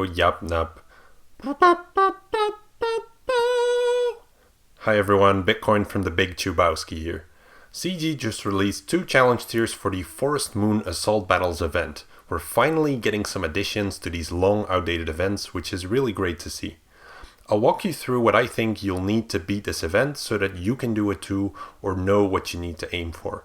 Yap Nap. Hi everyone, Bitcoin from the Big Chubowski here. CG just released 2 challenge tiers for the Forest Moon Assault Battles event. We're finally getting some additions to these long outdated events, which is really great to see. I'll walk you through what I think you'll need to beat this event so that you can do it too or know what you need to aim for.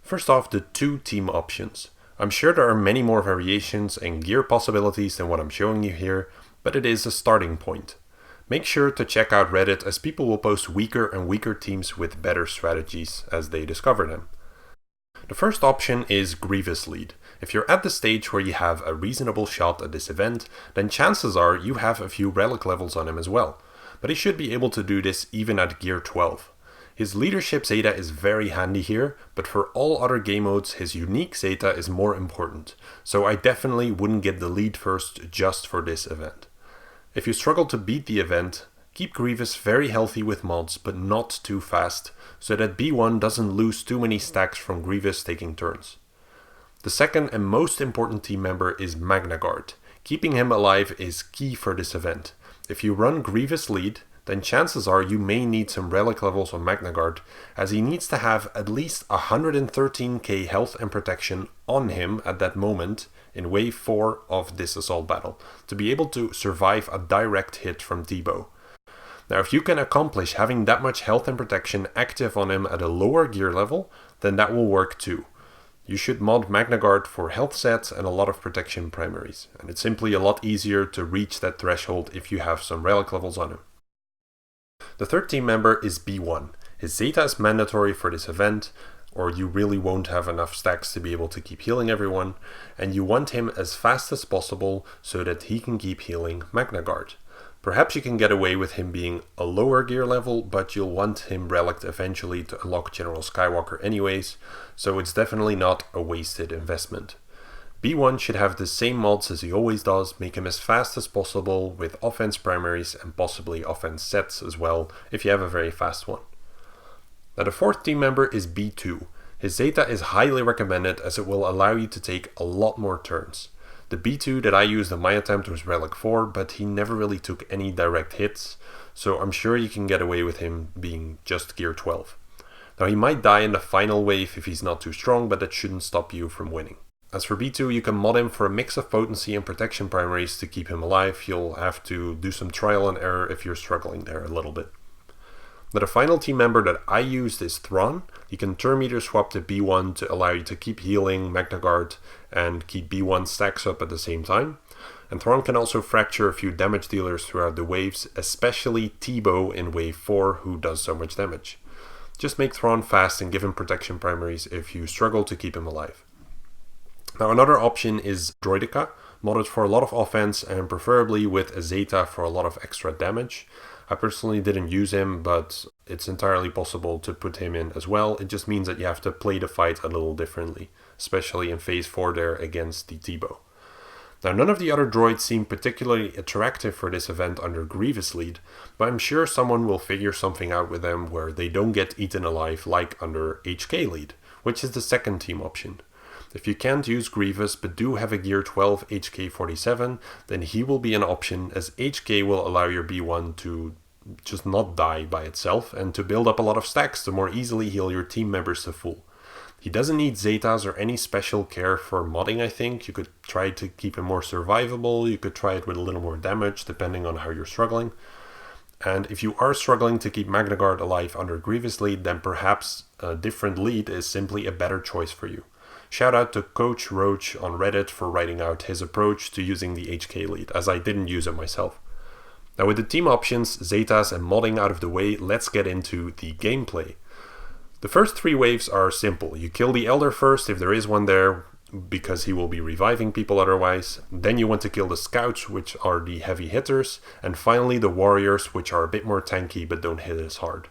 First off, the 2 team options. I'm sure there are many more variations and gear possibilities than what I'm showing you here, but it is a starting point. Make sure to check out Reddit as people will post weaker and weaker teams with better strategies as they discover them. The first option is Grievous Lead. If you're at the stage where you have a reasonable shot at this event, then chances are you have a few relic levels on him as well, but he should be able to do this even at gear 12. His leadership Zeta is very handy here, but for all other game modes his unique Zeta is more important, so I definitely wouldn't get the lead first just for this event. If you struggle to beat the event, keep Grievous very healthy with mods but not too fast, so that B1 doesn't lose too many stacks from Grievous taking turns. The second and most important team member is Magna Guard. Keeping him alive is key for this event. If you run Grievous lead, then chances are you may need some relic levels on Magna Guard, as he needs to have at least 113k health and protection on him at that moment in wave 4 of this assault battle, to be able to survive a direct hit from Debo. Now if you can accomplish having that much health and protection active on him at a lower gear level, then that will work too. You should mod Magna Guard for health sets and a lot of protection primaries, and it's simply a lot easier to reach that threshold if you have some relic levels on him. The third team member is B1. His Zeta is mandatory for this event, or you really won't have enough stacks to be able to keep healing everyone, and you want him as fast as possible so that he can keep healing Magna Guard. Perhaps you can get away with him being a lower gear level, but you'll want him relicked eventually to unlock General Skywalker anyways, so it's definitely not a wasted investment. B1 should have the same mods as he always does, make him as fast as possible with offense primaries and possibly offense sets as well if you have a very fast one. Now the fourth team member is B2. His Zeta is highly recommended as it will allow you to take a lot more turns. The B2 that I used in my attempt was Relic 4, but he never really took any direct hits, so I'm sure you can get away with him being just gear 12. Now he might die in the final wave if he's not too strong, but that shouldn't stop you from winning. As for B2, you can mod him for a mix of potency and protection primaries to keep him alive. You'll have to do some trial and error if you're struggling there a little bit. Now the final team member that I used is Thrawn. You can turn meter swap to B1 to allow you to keep healing Magna Guard and keep B1 stacks up at the same time. And Thrawn can also fracture a few damage dealers throughout the waves, especially Tebow in wave 4 who does so much damage. Just make Thrawn fast and give him protection primaries if you struggle to keep him alive. Now another option is Droidica, modded for a lot of offense and preferably with a Zeta for a lot of extra damage. I personally didn't use him, but it's entirely possible to put him in as well. It just means that you have to play the fight a little differently, especially in phase 4 there against the Tebow. Now none of the other droids seem particularly attractive for this event under Grievous lead, but I'm sure someone will figure something out with them where they don't get eaten alive like under HK lead, which is the second team option. If you can't use Grievous but do have a gear 12 HK47, then he will be an option, as HK will allow your B1 to just not die by itself and to build up a lot of stacks to more easily heal your team members to full. He doesn't need Zetas or any special care for modding, I think. You could try to keep him more survivable, you could try it with a little more damage depending on how you're struggling. And if you are struggling to keep Magna Guard alive under Grievous lead, then perhaps a different lead is simply a better choice for you. Shout out to Coach Roach on Reddit for writing out his approach to using the HK lead, as I didn't use it myself. Now with the team options, Zetas and modding out of the way, let's get into the gameplay. The first 3 waves are simple. You kill the Elder first if there is one there, because he will be reviving people otherwise. Then you want to kill the Scouts, which are the heavy hitters, and finally the Warriors, which are a bit more tanky but don't hit as hard.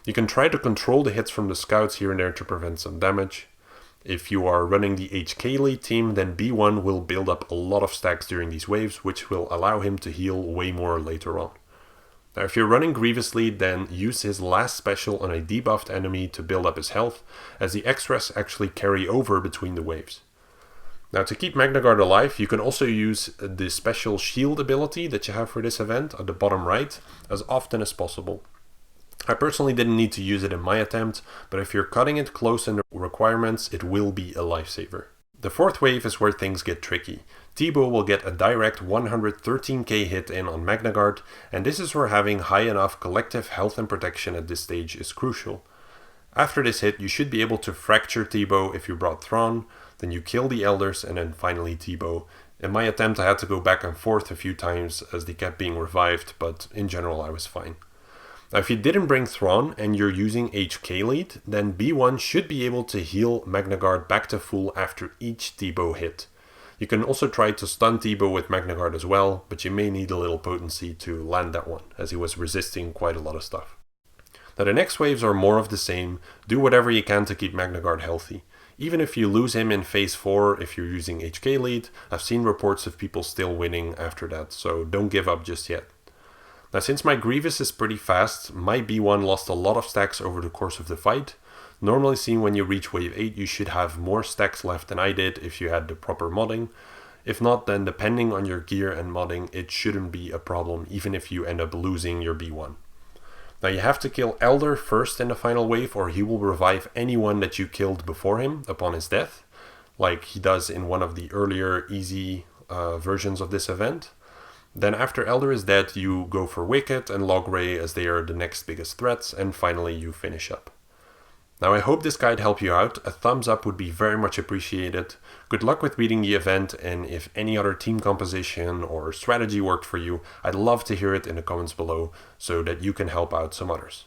You can try to control the hits from the Scouts here and there to prevent some damage. If you are running the HK lead team, then B1 will build up a lot of stacks during these waves, which will allow him to heal way more later on. Now if you're running Grievous lead, then use his last special on a debuffed enemy to build up his health, as the extras actually carry over between the waves. Now, to keep Magnaguard alive, you can also use the special shield ability that you have for this event at the bottom right as often as possible. I personally didn't need to use it in my attempt, but if you're cutting it close in the requirements, it will be a lifesaver. The fourth wave is where things get tricky. T-Bow will get a direct 113k hit in on Magnaguard, and this is where having high enough collective health and protection at this stage is crucial. After this hit, you should be able to fracture T-Bow if you brought Thrawn, then you kill the Elders, and then finally T-Bow. In my attempt, I had to go back and forth a few times as they kept being revived, but in general I was fine. Now, if you didn't bring Thrawn and you're using HK lead, then B1 should be able to heal Magnaguard back to full after each T-Bow hit. You can also try to stun T-Bow with Magnaguard as well, but you may need a little potency to land that one, as he was resisting quite a lot of stuff. Now, the next waves are more of the same. Do whatever you can to keep Magnaguard healthy. Even if you lose him in phase 4 if you're using HK lead, I've seen reports of people still winning after that, so don't give up just yet. Now, since my Grievous is pretty fast, my B1 lost a lot of stacks over the course of the fight. Normally seen when you reach wave 8, you should have more stacks left than I did if you had the proper modding. If not, then depending on your gear and modding, it shouldn't be a problem even if you end up losing your B1. Now, you have to kill Elder first in the final wave, or he will revive anyone that you killed before him upon his death, like he does in one of the earlier easy versions of this event. Then after Elder is dead, you go for Wicked and Logray as they are the next biggest threats, and finally you finish up. Now, I hope this guide helped you out. A thumbs up would be very much appreciated. Good luck with beating the event, and if any other team composition or strategy worked for you, I'd love to hear it in the comments below so that you can help out some others.